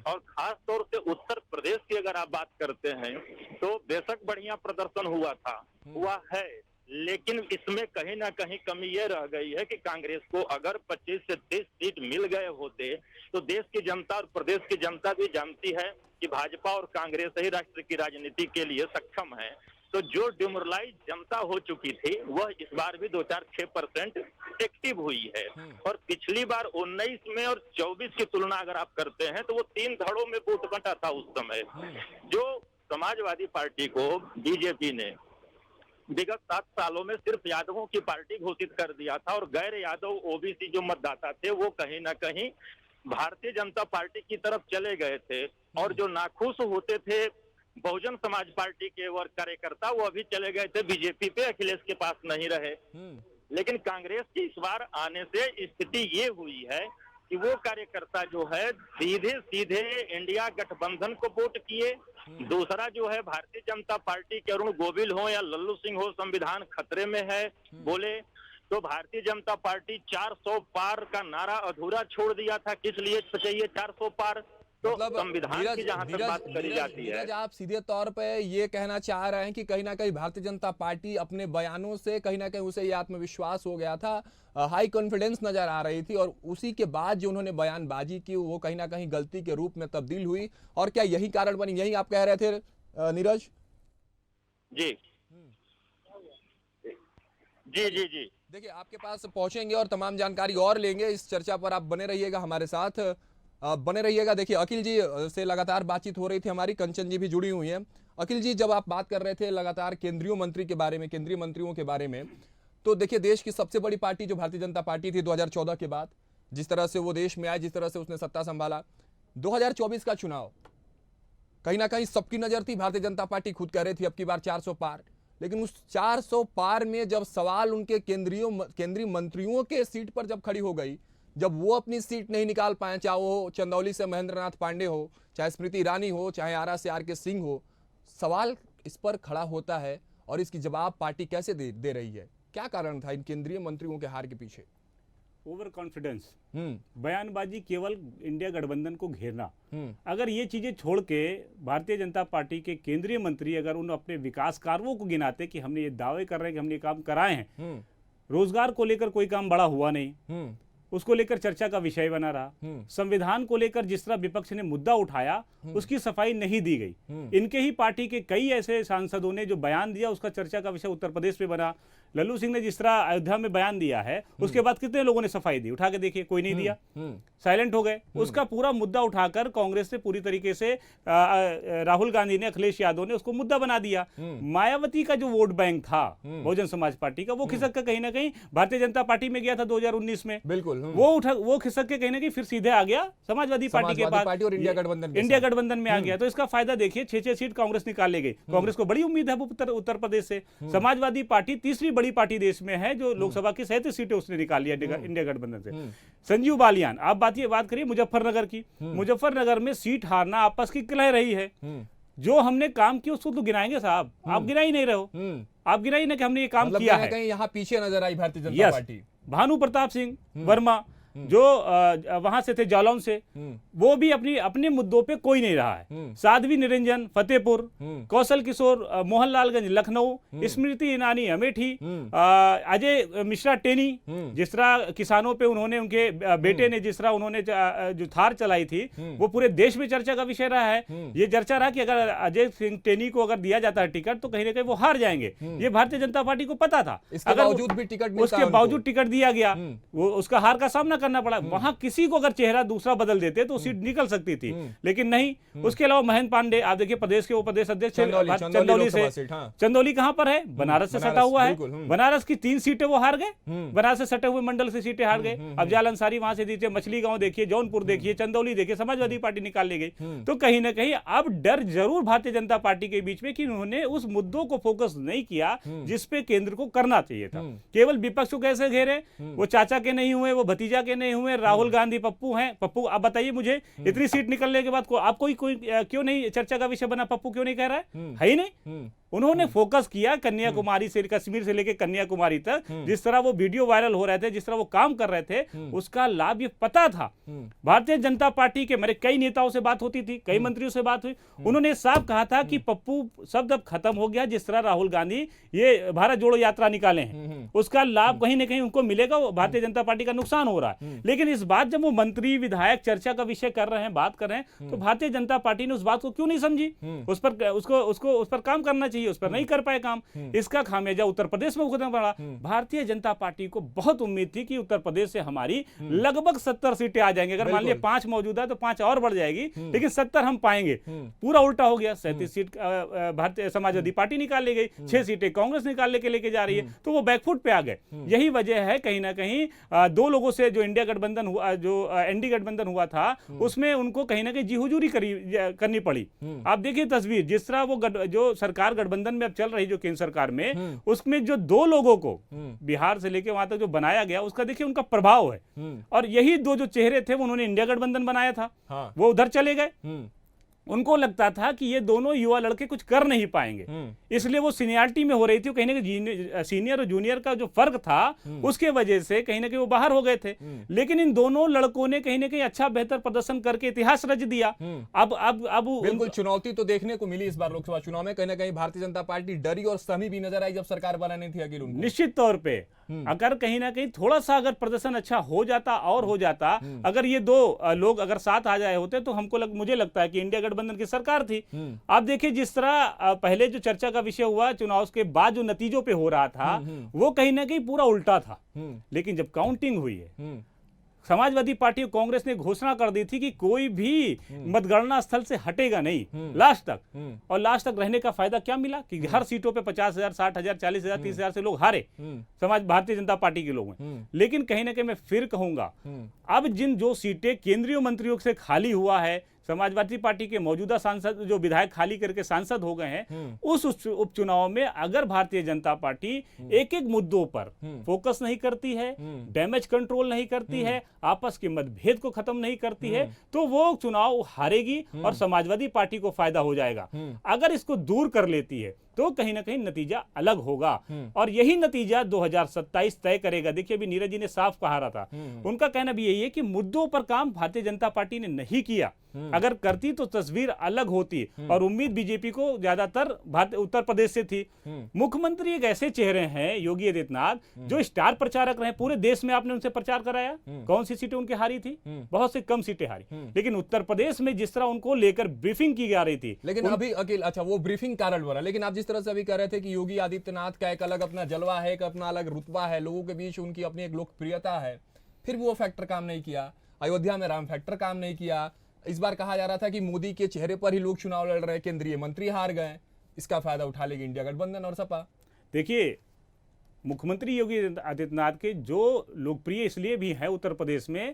S4: और खास तौर से उत्तर प्रदेश की अगर आप बात करते हैं तो बेशक बढ़िया प्रदर्शन हुआ है, लेकिन इसमें कहीं ना कहीं कमी ये रह गई है कि कांग्रेस को अगर 25 से 30 सीट मिल गए होते तो देश की जनता और प्रदेश की जनता भी जानती है कि भाजपा और कांग्रेस ही राष्ट्र की राजनीति के लिए सक्षम है। तो जो डिमोरलाइज जनता हो चुकी थी वह इस बार भी 2-4-6% एक्टिव हुई है। और पिछली बार 19 में और 24 की तुलना अगर आप करते हैं तो वो 3 धड़ों में वोट बंटा था उस समय। जो समाजवादी पार्टी को बीजेपी ने विगत 7 सालों में सिर्फ यादवों की पार्टी घोषित कर दिया था और गैर यादव ओबीसी जो मतदाता थे वो कहीं ना कहीं भारतीय जनता पार्टी की तरफ चले गए थे। और जो नाखुश होते थे बहुजन समाज पार्टी के वर्ग कार्यकर्ता, वो अभी चले गए थे बीजेपी पे, अखिलेश के पास नहीं रहे। लेकिन कांग्रेस की इस बार आने से स्थिति ये हुई है कि वो कार्यकर्ता जो है सीधे सीधे इंडिया गठबंधन को वोट किए। दूसरा जो है भारतीय जनता पार्टी के अरुण गोविल हो या लल्लू सिंह हो, संविधान खतरे में है बोले तो भारतीय जनता पार्टी 400 पार का नारा अधूरा छोड़ दिया था। किस लिए चाहिए 400 पार? तो
S1: मतलब
S4: संविधान की जहां तक बात करी जाती है,
S1: नीरज, आप सीधे तौर पे ये कहना चाह रहे हैं कि कहीं ना कहीं भारतीय जनता पार्टी अपने बयानों से कहीं ना कहीं उसे ये आत्मविश्वास हो गया था, हाई कॉन्फिडेंस नजर आ रही थी, और उसी के बाद जो उन्होंने बयानबाजी की वो कहीं ना कहीं गलती के रूप में तब्दील हुई, और क्या यही कारण बनी, यही आप कह रहे थे नीरज?
S4: जी जी जी जी।
S1: देखिए, आपके पास पहुंचेंगे और तमाम जानकारी और लेंगे। इस चर्चा पर आप बने रहिएगा, हमारे साथ बने रहिएगा। देखिए, अखिल जी से लगातार बातचीत हो रही थी हमारी, कंचन जी भी जुड़ी हुई हैं। अखिल जी, जब आप बात कर रहे थे लगातार केंद्रीय मंत्री के बारे में, केंद्रीय मंत्रियों के बारे में, तो देखिए देश की सबसे बड़ी पार्टी जो भारतीय जनता पार्टी थी 2014 के बाद, जिस तरह से वो देश में आए, जिस तरह से उसने सत्ता संभाला, 2024 का चुनाव कहीं ना कहीं सबकी नजर थी। भारतीय जनता पार्टी खुद कह रही थी अब की बार 400 पार, लेकिन उस 400 पार में जब सवाल उनके केंद्रीय मंत्रियों के सीट पर जब खड़ी हो गई, जब वो अपनी सीट नहीं निकाल पाए, चाहे वो चंदौली से महेंद्र नाथ पांडे हो, चाहे स्मृति ईरानी हो, चाहे आरा से आर के सिंह हो, सवाल इस पर खड़ा होता है और इसकी जवाब पार्टी कैसे दे रही है? क्या कारण था इन केंद्रीय मंत्रियों के हार के पीछे?
S2: ओवर कॉन्फिडेंस, बयानबाजी, केवल इंडिया गठबंधन को घेरना। अगर ये चीजें छोड़ के भारतीय जनता पार्टी के केंद्रीय मंत्री अगर उन अपने विकास कार्यों को गिनाते कि हमने ये दावे कर रहे हैं कि हमने ये काम कराए हैं, रोजगार को लेकर कोई काम बड़ा हुआ नहीं, उसको लेकर चर्चा का विषय बना रहा, संविधान को लेकर जिस तरह विपक्ष ने मुद्दा उठाया उसकी सफाई नहीं दी गई। इनके ही पार्टी के कई ऐसे सांसदों ने जो बयान दिया उसका चर्चा का विषय उत्तर प्रदेश में बना। लल्लू सिंह ने जिस तरह अयोध्या में बयान दिया है उसके बाद कितने लोगों ने सफाई दी? उठा के देखिए, कोई नहीं दिया, साइलेंट हो गए। उसका पूरा मुद्दा उठाकर कांग्रेस ने पूरी तरीके से राहुल गांधी ने, अखिलेश यादव ने उसको मुद्दा बना दिया। मायावती का जो वोट बैंक था बहुजन समाज पार्टी का, वो खिसक कर कहीं ना कहीं भारतीय जनता पार्टी में गया था 2019 में,
S1: बिल्कुल
S2: वो खिसक के कहीं ना कहीं फिर सीधे आ गया समाजवादी पार्टी के पास
S1: और इंडिया
S2: गठबंधन में आ गया। तो इसका फायदा देखिए, 6 सीट कांग्रेस निकाल ले गई। कांग्रेस को बड़ी उम्मीद है उत्तर प्रदेश से। समाजवादी पार्टी तीसरी बड़ी पार्टी देश में है जो लोकसभा की 37 सीटें उसने निकाल लिया इंडिया गठबंधन से। संजीव बालियान, आप बात करिए मुजफ्फरनगर की, मुजफ्फरनगर में सीट हारना आपस की कलह रही है। जो हमने काम किया उसको तो गिनाएंगे साहब, आप गिना ही नहीं रहे हो। आप गिना ही ना कि हमने ये काम किया है।
S1: कहीं यहाँ पीछे नजर आई भारतीय जनता पार्टी।
S2: भानु प्रताप सिंह वर्मा जो वहां से थे, जालौन से, वो भी अपने मुद्दों पे कोई नहीं रहा है। साध्वी निरंजन फतेहपुर, कौशल किशोर मोहनलालगंज लखनऊ, स्मृति ईरानी अमेठी, अजय मिश्रा टेनी, जिस तरह किसानों पे उन्होंने, उनके बेटे ने जिस तरह उन्होंने जो थार चलाई थी वो पूरे देश में चर्चा का विषय रहा है। ये चर्चा रहा कि अगर अजय सिंह टेनी को अगर दिया जाता है टिकट तो कहीं ना कहीं वो हार जाएंगे। ये भारतीय जनता पार्टी को पता था।
S1: इसके बावजूद भी टिकट,
S2: उसके बावजूद टिकट दिया गया, वो उसका हार का सामना करना पड़ा। वहां किसी को अगर चेहरा दूसरा बदल देते तो सीट निकल सकती थी, लेकिन नहीं। उसके अलावा महेंद्र पांडे, आप देखिए प्रदेश के प्रदेश अध्यक्ष चंदौली से, चंदौली कहां पर है? बनारस से सटा हुआ है। बनारस की 3 सीटें वो हार गए, बनारस से सटे हुए मंडल से सीटें हार गए। अफजाल अंसारी वहां से जीते, मछली गांव देखिए, जौनपुर देखिए, चंदौली देखिए, समाजवादी पार्टी निकाल ले गई। तो कहीं ना कहीं अब डर जरूर भारतीय जनता पार्टी के बीच में कि उन्होंने उस मुद्दों को फोकस नहीं किया जिसपे केंद्र को करना चाहिए था। केवल विपक्ष को कैसे घेरे? वो चाचा के नहीं हुए, वो भतीजा के नहीं हुए, राहुल गांधी पप्पू हैं। पप्पू, आप बताइए मुझे, इतनी सीट निकलने के बाद आप कोई क्यों नहीं चर्चा का विषय बना? पप्पू क्यों नहीं कह रहा है ही नहीं। उन्होंने फोकस किया कन्याकुमारी से, कश्मीर से लेकर कन्याकुमारी तक, जिस तरह वो वीडियो वायरल हो रहे थे, जिस तरह वो काम कर रहे थे, उसका लाभ ये पता था। भारतीय जनता पार्टी के मेरे कई नेताओं से बात होती थी, कई मंत्रियों से बात हुई, उन्होंने साफ कहा था कि पप्पू शब्द अब खत्म हो गया। जिस तरह राहुल गांधी ये भारत जोड़ो यात्रा निकाले हैं उसका लाभ कहीं ना कहीं उनको मिलेगा, भारतीय जनता पार्टी का नुकसान हो रहा है। लेकिन इस बात जब वो मंत्री विधायक चर्चा का विषय कर रहे हैं, बात कर रहे हैं, तो भारतीय जनता पार्टी ने उस बात को क्यों नहीं समझी? उस पर काम करना चाहिए, उस पर नहीं कर पाए काम। इसका खामियाजा उत्तर प्रदेश में भुगतना पड़ा। भारतीय जनता पार्टी को बहुत उम्मीद थी कि उत्तर प्रदेश से हमारी लगभग 70 सीटें आ जाएंगे। अगर मान लिया 5 मौजूदा है तो 5 और बढ़ जाएगी, लेकिन 70 हम पाएंगे। पूरा उल्टा हो गया। 37 सीट भारतीय समाजवादी पार्टी निकाल ले गई, 6 सीटें कांग्रेस निकाल लेके जा रही है, तो वो बैकफुट पे आ गए। यही वजह है कहीं ना कहीं 2 लोगों से जो इंडिया गठबंधन हुआ, जो एनडी गठबंधन हुआ था, उसमें उनको कहीं ना कहीं जी हुजूरी करनी पड़ी। आप देखिए तस्वीर, जिस तरह वो जो सरकार गठबंधन में अब चल रही, जो केंद्र सरकार में, उसमें जो 2 लोगों को बिहार से लेके वहां तक जो बनाया गया, उसका देखिए उनका प्रभाव है। और यही 2 जो चेहरे थे वो उन्होंने इंडिया गठबंधन बनाया था, वो उधर चले गए। उनको लगता था कि ये दोनों युवा लड़के कुछ कर नहीं पाएंगे, इसलिए वो सीनियरिटी में हो रही थी, कहीं ना कहीं सीनियर और जूनियर का जो फर्क था उसके वजह से कहीं ना कहीं वो बाहर हो गए थे। लेकिन इन दोनों लड़कों ने कहीं ना कहीं अच्छा बेहतर प्रदर्शन करके इतिहास रच दिया। अब
S1: बिल्कुल चुनौती तो देखने को मिली इस बार लोकसभा चुनाव में, कहीं ना कहीं भारतीय जनता पार्टी डरी और सहमी भी नजर आई जब सरकार बनानी थी अकेले उनको।
S2: निश्चित तौर पे अगर कहीं ना कहीं थोड़ा सा अगर प्रदर्शन अच्छा हो जाता और हो जाता, अगर ये दो लोग अगर साथ आ जाए होते तो मुझे लगता है कि इंडिया गठबंधन की सरकार थी। आप देखिए जिस तरह पहले जो चर्चा का विषय हुआ चुनाव के बाद जो नतीजों पे हो रहा था वो कहीं ना कहीं पूरा उल्टा था। लेकिन जब काउंटिंग हुई है, समाजवादी पार्टी और कांग्रेस ने घोषणा कर दी थी कि कोई भी मतगणना स्थल से हटेगा नहीं लास्ट तक। और लास्ट तक रहने का फायदा क्या मिला कि हर सीटों पे 50,000, 60,000, 40,000, 30,000 से लोग हारे भारतीय जनता पार्टी के लोग हैं। लेकिन कहीं ना कहीं मैं फिर कहूंगा, अब जो सीटें केंद्रीय मंत्रियों से खाली हुआ है, समाजवादी पार्टी के मौजूदा सांसद जो विधायक खाली करके सांसद हो गए हैं, उस उपचुनाव में अगर भारतीय जनता पार्टी एक एक मुद्दों पर फोकस नहीं करती है, डैमेज कंट्रोल नहीं करती है, आपस के मतभेद को खत्म नहीं करती है, तो वो चुनाव हारेगी और समाजवादी पार्टी को फायदा हो जाएगा। अगर इसको दूर कर लेती है तो कहीं ना कहीं नतीजा अलग होगा और यही नतीजा 2027 तय करेगा। देखिए अभी नीरज जी ने साफ कहा रहा था, उनका कहना भी यही है कि मुद्दों पर काम भारतीय जनता पार्टी ने नहीं किया, अगर करती तो तस्वीर अलग होती और उम्मीद बीजेपी को ज्यादातर उत्तर प्रदेश से थी। मुख्यमंत्री एक ऐसे चेहरे हैं योगी आदित्यनाथ जो स्टार प्रचारक रहे, पूरे देश में आपने उनसे प्रचार कराया, कौन सी सीटें उनकी हारी थी? बहुत से कम सीटें हारी, लेकिन उत्तर प्रदेश में जिस तरह उनको लेकर ब्रीफिंग की जा रही थी।
S1: लेकिन अभी अकेले अच्छा वो ब्रीफिंग कारण बना, लेकिन आप जिस तरह से अभी कह रहे थे कि योगी आदित्यनाथ का एक अलग अपना जलवा है, एक अपना अलग रुतबा है, लोगों के बीच उनकी अपनी एक लोकप्रियता है, फिर वो फैक्टर काम नहीं किया। अयोध्या में राम फैक्टर काम नहीं किया। इस बार कहा जा रहा था कि मोदी के चेहरे पर ही लोग चुनाव लड़ रहे, केंद्रीय मंत्री हार गए, इसका फायदा उठा लेगी इंडिया गठबंधन और सपा।
S2: देखिए मुख्यमंत्री योगी आदित्यनाथ के जो लोकप्रिय इसलिए भी है उत्तर प्रदेश में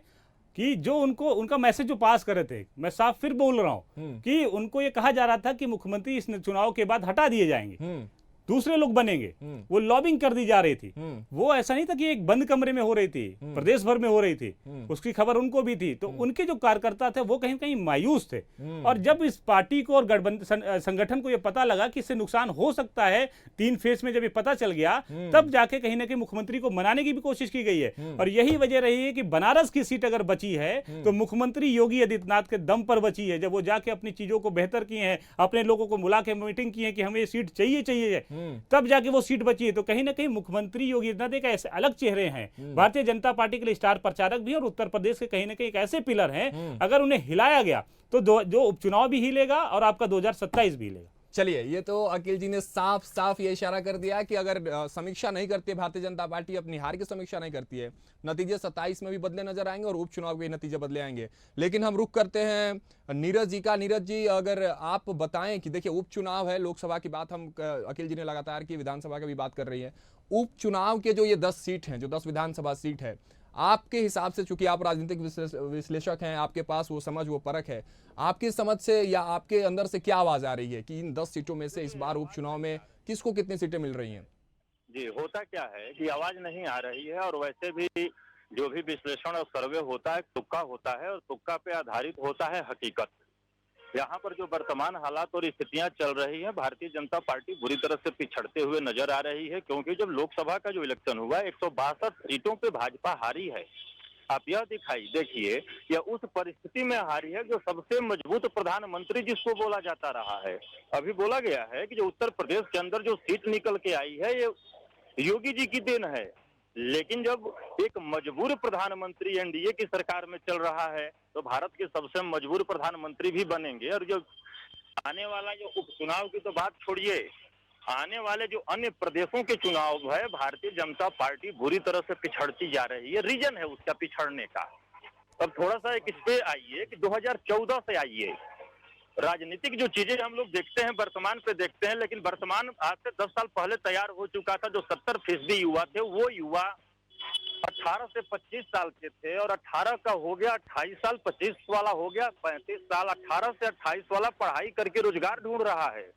S2: कि जो उनका मैसेज जो पास कर रहे थे, मैं साफ फिर बोल रहा हूं कि उनको ये कहा जा रहा था कि मुख्यमंत्री इस चुनाव के बाद हटा दिए जाएंगे, दूसरे लोग बनेंगे, वो लॉबिंग कर दी जा रही थी। वो ऐसा नहीं था कि एक बंद कमरे में हो रही थी, प्रदेश भर में हो रही थी, उसकी खबर उनको भी थी। तो उनके जो कार्यकर्ता थे वो कहीं कहीं मायूस थे। और जब इस पार्टी को और गठबंधन संगठन को ये पता लगा कि इससे नुकसान हो सकता है, 3 फेज में जब ये पता चल गया, तब जाके कहीं ना कहीं मुख्यमंत्री को मनाने की भी कोशिश की गई है। और यही वजह रही है कि बनारस की सीट अगर बची है तो मुख्यमंत्री योगी आदित्यनाथ के दम पर बची है। जब वो जाके अपनी चीजों को बेहतर किए हैं, अपने लोगों को बुला के मीटिंग की है कि हमें ये सीट चाहिए, तब जाके वो सीट बची है। तो कहीं ना कहीं मुख्यमंत्री योगी आदित्यनाथ एक ऐसे अलग चेहरे हैं, भारतीय जनता पार्टी के लिए स्टार प्रचारक भी और उत्तर प्रदेश के कहीं ना कहीं एक ऐसे पिलर हैं, अगर उन्हें हिलाया गया तो जो उपचुनाव भी हिलेगा और आपका 2027 भी हिलेगा।
S1: चलिए, ये तो अखिल जी ने साफ साफ ये इशारा कर दिया कि अगर समीक्षा नहीं करती है भारतीय जनता पार्टी, अपनी हार की समीक्षा नहीं करती है, नतीजे 27 में भी बदले नजर आएंगे और उपचुनाव के नतीजे बदले आएंगे। लेकिन हम रुख करते हैं नीरज जी का। नीरज जी, अगर आप बताएं कि देखिए उपचुनाव है, लोकसभा की बात हम अखिल जी ने लगातार की, विधानसभा की भी बात कर रही है। उपचुनाव के जो ये 10 सीट हैं, जो 10 विधानसभा सीट है, आपके हिसाब से, चूंकि आप राजनीतिक विश्लेषक हैं, आपके पास वो समझ वो परख है, आपकी समझ से या आपके अंदर से क्या आवाज आ रही है कि इन 10 सीटों में से इस बार उपचुनाव में किसको कितनी सीटें मिल रही हैं?
S4: जी, होता क्या है कि आवाज नहीं आ रही है और वैसे भी जो भी विश्लेषण और सर्वे होता है तुक्का होता है और तुक्का पे आधारित होता है हकीकत। यहाँ पर जो वर्तमान हालात और स्थितियां चल रही हैं, भारतीय जनता पार्टी बुरी तरह से पिछड़ते हुए नजर आ रही है, क्योंकि जब लोकसभा का जो इलेक्शन हुआ 162 सीटों पे भाजपा हारी है। आप यह देखिए यह उस परिस्थिति में हारी है जो सबसे मजबूत प्रधानमंत्री जिसको बोला जाता रहा है। अभी बोला गया है कि जो उत्तर प्रदेश के अंदर जो सीट निकल के आई है ये योगी जी की देन है, लेकिन जब एक मजबूर प्रधानमंत्री एनडीए की सरकार में चल रहा है तो भारत के सबसे मजबूर प्रधानमंत्री भी बनेंगे। और जो आने वाला जो उपचुनाव की तो बात छोड़िए, आने वाले जो अन्य प्रदेशों के चुनाव है, भारतीय जनता पार्टी बुरी तरह से पिछड़ती जा रही है। रीजन है उसका पिछड़ने का। अब थोड़ा सा एक इस पे आइए कि 2014 से आइए, राजनीतिक जो चीजें हम लोग देखते हैं वर्तमान पे देखते हैं, लेकिन वर्तमान आज से 10 साल पहले तैयार हो चुका था। जो 70% युवा थे, वो युवा 18 से 25 साल के थे और 18 का हो गया 28 साल, 25 वाला हो गया 35 साल, 18 से 28 वाला पढ़ाई करके रोजगार ढूंढ रहा है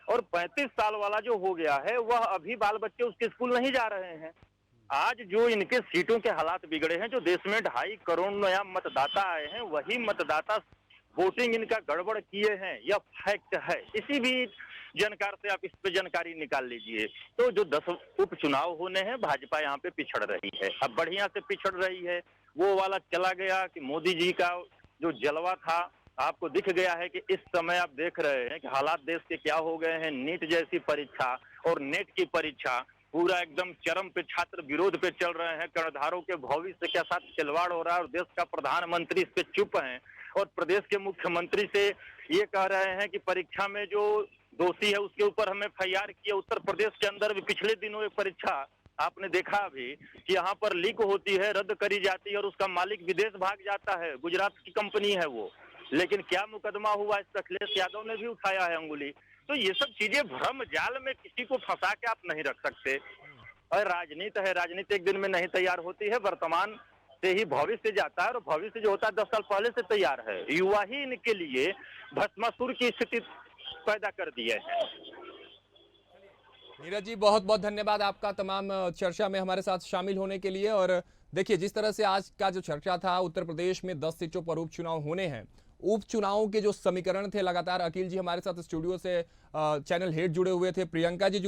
S4: और 35 साल वाला जो हो गया है वह अभी बाल बच्चे उसके स्कूल नहीं जा रहे हैं। आज जो इनके सीटों के हालात बिगड़े हैं, जो देश में 2.5 करोड़ नया मतदाता आए हैं, वही मतदाता वोटिंग इनका गड़बड़ किए हैं, यह फैक्ट है। इसी भी जानकार से आप इस पे जानकारी निकाल लीजिए। तो जो 10 उपचुनाव होने हैं, भाजपा यहाँ पे पिछड़ रही है, अब बढ़िया से पिछड़ रही है। वो वाला चला गया कि मोदी जी का जो जलवा था, आपको दिख गया है कि इस समय आप देख रहे हैं कि हालात देश के क्या हो गए हैं। नीट जैसी परीक्षा और नेट की परीक्षा पूरा एकदम चरम पे, छात्र विरोध पे चल रहे हैं। कर्णधारों के भविष्य के साथ खिलवाड़ हो रहा है और देश का प्रधानमंत्री इस पे चुप है और प्रदेश के मुख्यमंत्री से ये कह रहे हैं कि परीक्षा में जो दोषी है उसके ऊपर हम FIR किए। उत्तर प्रदेश के अंदर भी पिछले दिनों एक परीक्षा आपने देखा अभी कि यहाँ पर लीक होती है, रद्द करी जाती है और उसका मालिक विदेश भाग जाता है। गुजरात की कंपनी है वो, लेकिन क्या मुकदमा हुआ इस पर अखिलेश यादव ने भी उठाया है अंगुली। तो ये सब चीजें भ्रम जाल में किसी को फंसा के आप नहीं रख सकते। और राजनीति है, राजनीति एक दिन में नहीं तैयार होती है, वर्तमान से ही भविष्य जाता है और भविष्य जो होता है 10 साल पहले से तैयार है। युवा ही इनके लिए भस्मासुर की स्थिति पैदा कर दिए हैं।
S1: नीरज जी, बहुत बहुत धन्यवाद आपका तमाम चर्चा में हमारे साथ शामिल होने के लिए। और देखिए, जिस तरह से आज का जो चर्चा था, उत्तर प्रदेश में 10 सीटों पर उपचुनाव होने हैं। उपचुनावों के जो समीकरण थे, लगातार अकील जी हमारे साथ स्टूडियो से चैनल हेड जुड़े हुए थे, प्रियंका जी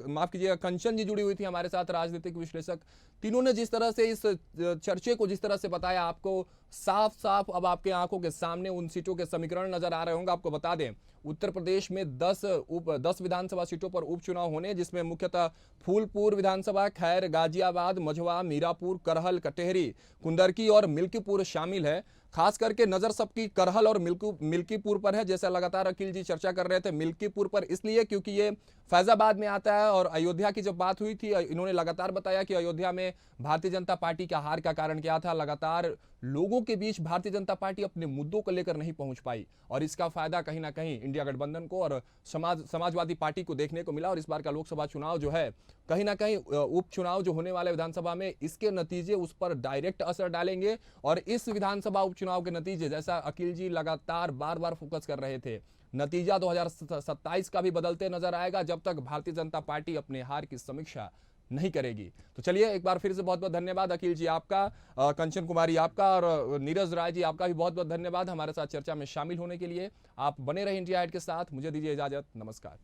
S1: माफ कीजिएगा, कंचन जी जुड़ी हुई थी हमारे साथ, राजनीतिक विश्लेषक। तीनों ने जिस तरह से इस चर्चे को जिस तरह से बताया, आपको साफ साफ अब आपके आंखों के सामने उन सीटों के समीकरण नजर आ रहे होंगे। आपको बता दें, उत्तर प्रदेश में 10 विधानसभा सीटों पर उपचुनाव होने, जिसमें मुख्यतः फूलपुर विधानसभा, खैर, गाजियाबाद, मझवा, मीरापुर, करहल, कटेहरी, कुंदरकी और मिल्कीपुर शामिल है। खास करके नजर सबकी करहल और मिल्कीपुर पर है। जैसा लगातार अकील जी चर्चा कर रहे थे, मिल्कीपुर पर इसलिए क्योंकि ये फैजाबाद में आता है। और अयोध्या की जब बात हुई थी, इन्होंने लगातार बताया कि अयोध्या में भारतीय जनता पार्टी का हार का कारण क्या था। लगातार लोगों के बीच भारतीय जनता पार्टी अपने मुद्दों को लेकर नहीं पहुंच पाई और इसका फायदा कहीं ना कहीं इंडिया गठबंधन को और समाजवादी पार्टी को देखने को मिला। और इस बार का लोकसभा चुनाव जो है, कहीं ना कहीं उपचुनाव जो होने वाले विधानसभा में, इसके नतीजे उस पर डायरेक्ट असर डालेंगे। और इस विधानसभा उपचुनाव के नतीजे, जैसा अकील जी लगातार बार बार फोकस कर रहे थे, नतीजा 2027 का भी बदलते नजर आएगा, जब तक भारतीय जनता पार्टी अपने हार की समीक्षा नहीं करेगी। तो चलिए, एक बार फिर से बहुत बहुत धन्यवाद अकील जी आपका, कंचन कुमारी आपका, और नीरज राय जी आपका भी बहुत बहुत धन्यवाद हमारे साथ चर्चा में शामिल होने के लिए। आप बने रहे इंडिया हाइट के साथ। मुझे दीजिए इजाजत, नमस्कार।